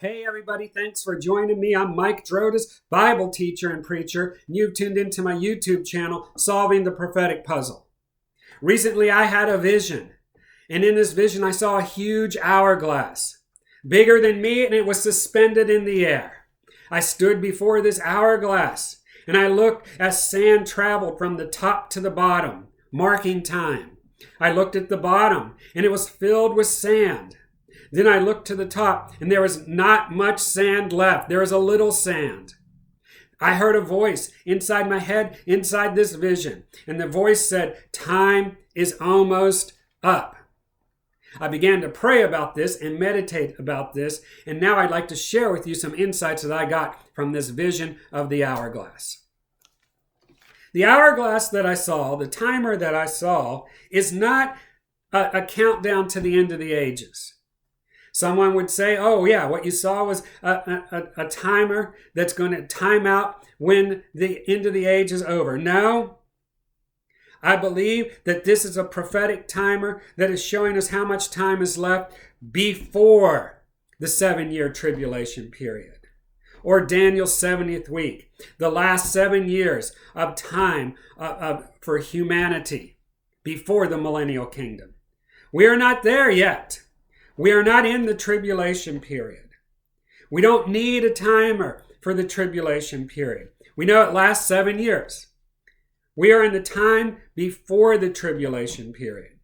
Hey everybody, thanks for joining me. I'm Mike Drodas, Bible teacher and preacher, and you've tuned into my YouTube channel, Solving the Prophetic Puzzle. Recently I had a vision, and in this vision I saw a huge hourglass, bigger than me, and it was suspended in the air. I stood before this hourglass, and I looked as sand traveled from the top to the bottom, marking time. I looked at the bottom, and it was filled with sand. Then I looked to the top, and there was not much sand left. There was a little sand. I heard a voice inside my head, inside this vision, and the voice said, "Time is almost up." I began to pray about this and meditate about this, and now I'd like to share with you some insights that I got from this vision of the hourglass. The hourglass that I saw, the timer that I saw, is not a countdown to the end of the ages. Someone would say, oh yeah, what you saw was a timer that's going to time out when the end of the age is over. No, I believe that this is a prophetic timer that is showing us how much time is left before the 7-year tribulation period, or Daniel's 70th week, the last 7 years of time for humanity before the millennial kingdom. We are not there yet. We are not in the tribulation period. We don't need a timer for the tribulation period. We know it lasts 7 years. We are in the time before the tribulation period.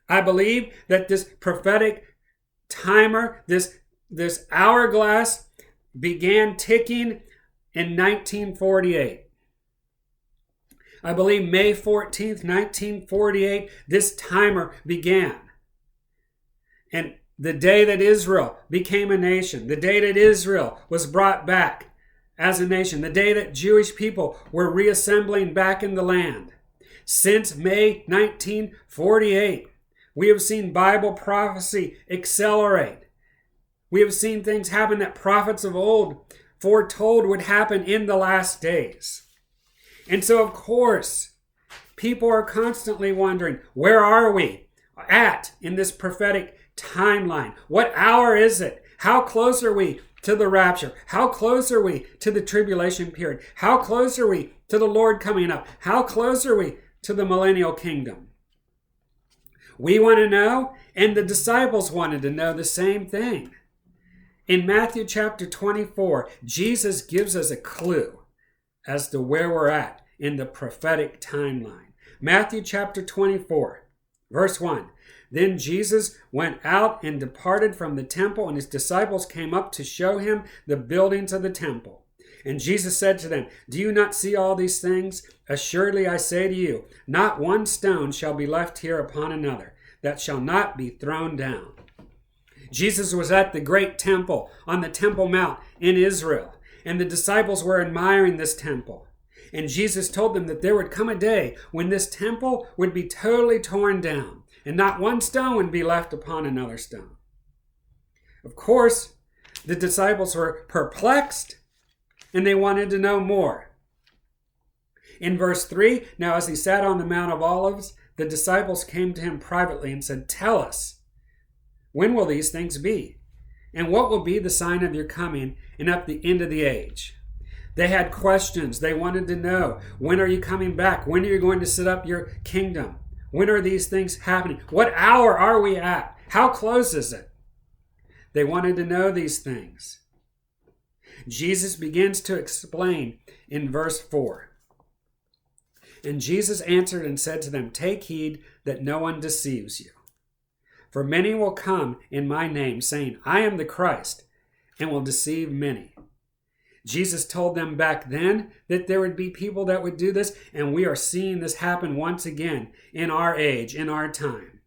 I believe that this prophetic timer, this hourglass, began ticking in 1948. I believe May 14th, 1948, this timer began. And the day that Israel became a nation, the day that Israel was brought back as a nation, the day that Jewish people were reassembling back in the land. Since May 1948, we have seen Bible prophecy accelerate. We have seen things happen that prophets of old foretold would happen in the last days. And so, of course, people are constantly wondering, where are we at in this prophetic timeline? What hour is it? How close are we to the rapture? How close are we to the tribulation period? How close are we to the Lord coming up? How close are we to the millennial kingdom? We want to know, and the disciples wanted to know the same thing. In Matthew chapter 24, Jesus gives us a clue as to where we're at in the prophetic timeline. Matthew chapter 24, verse 1. Then Jesus went out and departed from the temple, and his disciples came up to show him the buildings of the temple. And Jesus said to them, "Do you not see all these things? Assuredly I say to you, not one stone shall be left here upon another, that shall not be thrown down." Jesus was at the great temple on the Temple Mount in Israel, and the disciples were admiring this temple. And Jesus told them that there would come a day when this temple would be totally torn down, and not one stone would be left upon another stone. Of course, the disciples were perplexed, and they wanted to know more. In verse 3, now as he sat on the Mount of Olives, the disciples came to him privately and said, "Tell us, when will these things be? And what will be the sign of your coming and of the end of the age?" They had questions. They wanted to know, when are you coming back? When are you going to set up your kingdom? When are these things happening? What hour are we at? How close is it? They wanted to know these things. Jesus begins to explain in verse 4. And Jesus answered and said to them, "Take heed that no one deceives you. For many will come in my name, saying, 'I am the Christ,' and will deceive many." Jesus told them back then that there would be people that would do this, and we are seeing this happen once again in our age, in our time.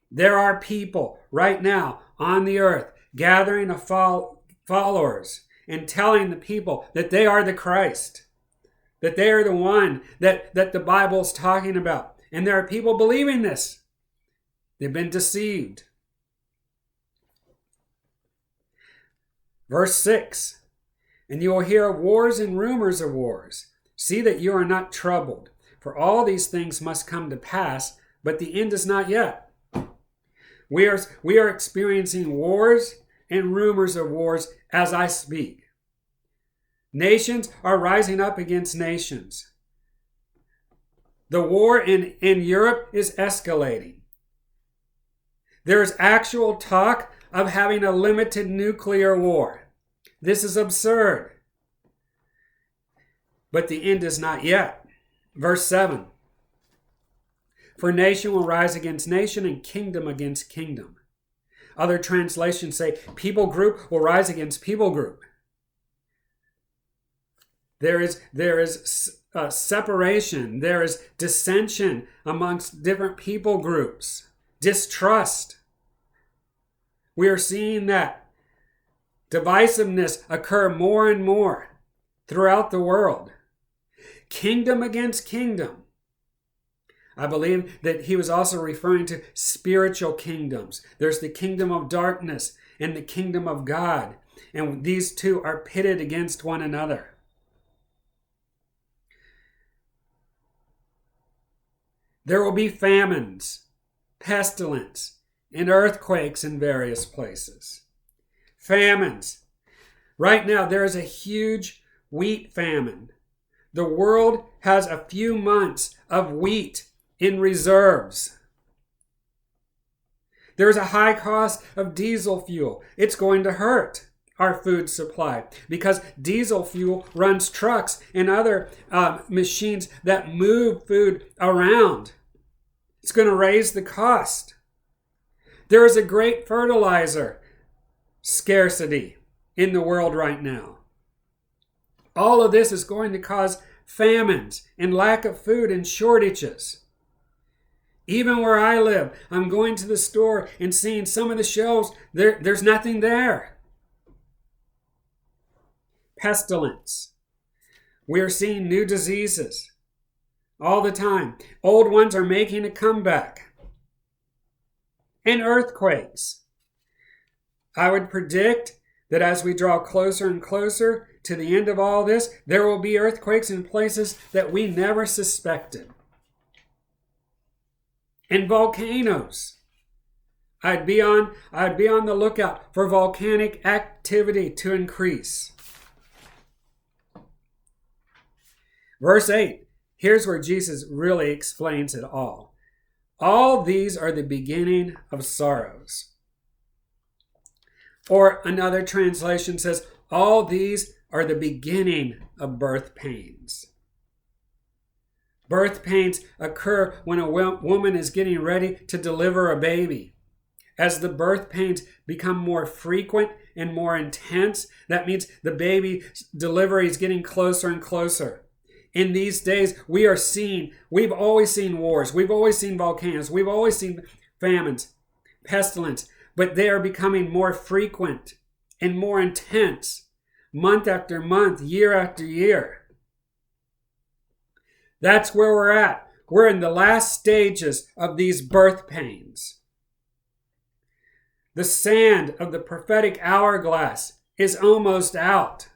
There are people right now on the earth gathering followers and telling the people that they are the Christ, that they are the one that the Bible is talking about. And there are people believing this. They've been deceived. Verse 6. And you will hear of wars and rumors of wars. See that you are not troubled, for all these things must come to pass, but the end is not yet. We are experiencing wars and rumors of wars as I speak. Nations are rising up against nations. The war in Europe is escalating. There's actual talk of having a limited nuclear war. This is absurd. But the end is not yet. Verse 7. For nation will rise against nation and kingdom against kingdom. Other translations say people group will rise against people group. There is separation. There is dissension amongst different people groups. Distrust. We are seeing that divisiveness occur more and more throughout the world. Kingdom against kingdom. I believe that he was also referring to spiritual kingdoms. There's the kingdom of darkness and the kingdom of God. And these two are pitted against one another. There will be famines, pestilence, and earthquakes in various places. Famines. Right now, there is a huge wheat famine. The world has a few months of wheat in reserves. There's a high cost of diesel fuel. It's going to hurt our food supply because diesel fuel runs trucks and other machines that move food around. It's going to raise the cost. There is a great fertilizer scarcity in the world right now. All of this is going to cause famines and lack of food and shortages. Even where I live, I'm going to the store and seeing some of the shelves, there's nothing there. Pestilence. We are seeing new diseases all the time. Old ones are making a comeback. And earthquakes. I would predict that as we draw closer and closer to the end of all this, there will be earthquakes in places that we never suspected. And volcanoes. I'd be on the lookout for volcanic activity to increase. Verse 8. Here's where Jesus really explains it all. All these are the beginning of sorrows. Or another translation says, all these are the beginning of birth pains. Birth pains occur when a woman is getting ready to deliver a baby. As the birth pains become more frequent and more intense, that means the baby delivery is getting closer and closer. In these days, we've always seen wars, we've always seen volcanoes, we've always seen famines, pestilence, but they are becoming more frequent and more intense, month after month, year after year. That's where we're at. We're in the last stages of these birth pains. The sand of the prophetic hourglass is almost out.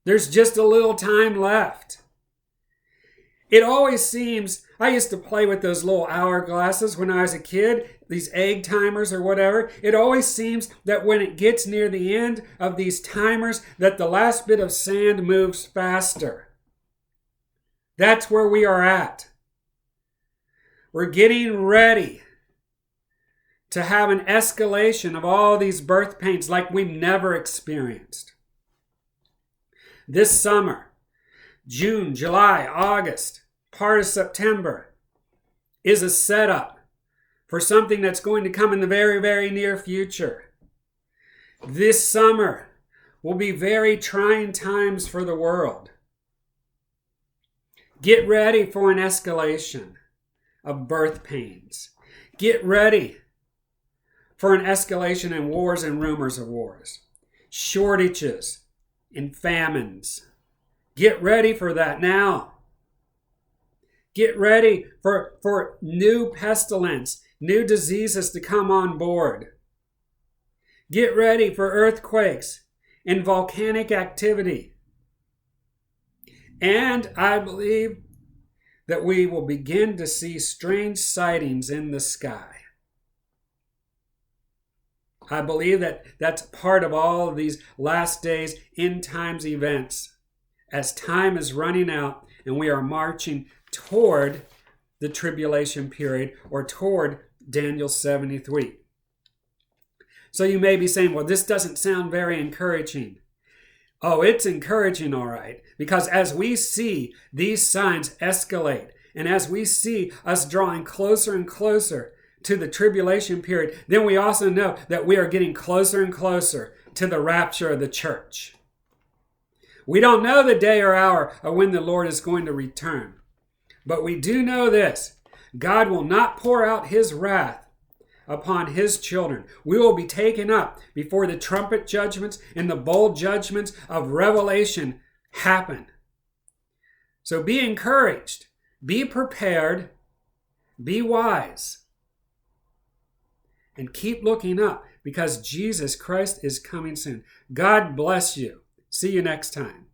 There's just a little time left. It always seems, I used to play with those little hourglasses when I was a kid, these egg timers or whatever. It always seems that when it gets near the end of these timers, that the last bit of sand moves faster. That's where we are at. We're getting ready to have an escalation of all these birth pains like we've never experienced. This summer, June, July, August, part of September, is a setup for something that's going to come in the very, very near future. This summer will be very trying times for the world. Get ready for an escalation of birth pains. Get ready for an escalation in wars and rumors of wars, shortages and famines. Get ready for that now. Get ready for new pestilence, new diseases to come on board. Get ready for earthquakes and volcanic activity. And I believe that we will begin to see strange sightings in the sky. I believe that that's part of all of these last days, end times events. As time is running out and we are marching toward the tribulation period or toward Daniel's 70th week. So you may be saying, well, this doesn't sound very encouraging. Oh, it's encouraging, all right, because as we see these signs escalate, and as we see us drawing closer and closer to the tribulation period, then we also know that we are getting closer and closer to the rapture of the church. We don't know the day or hour of when the Lord is going to return, but we do know this: God will not pour out his wrath upon his children. We will be taken up before the trumpet judgments and the bowl judgments of Revelation happen. So be encouraged, be prepared, be wise, and keep looking up because Jesus Christ is coming soon. God bless you. See you next time.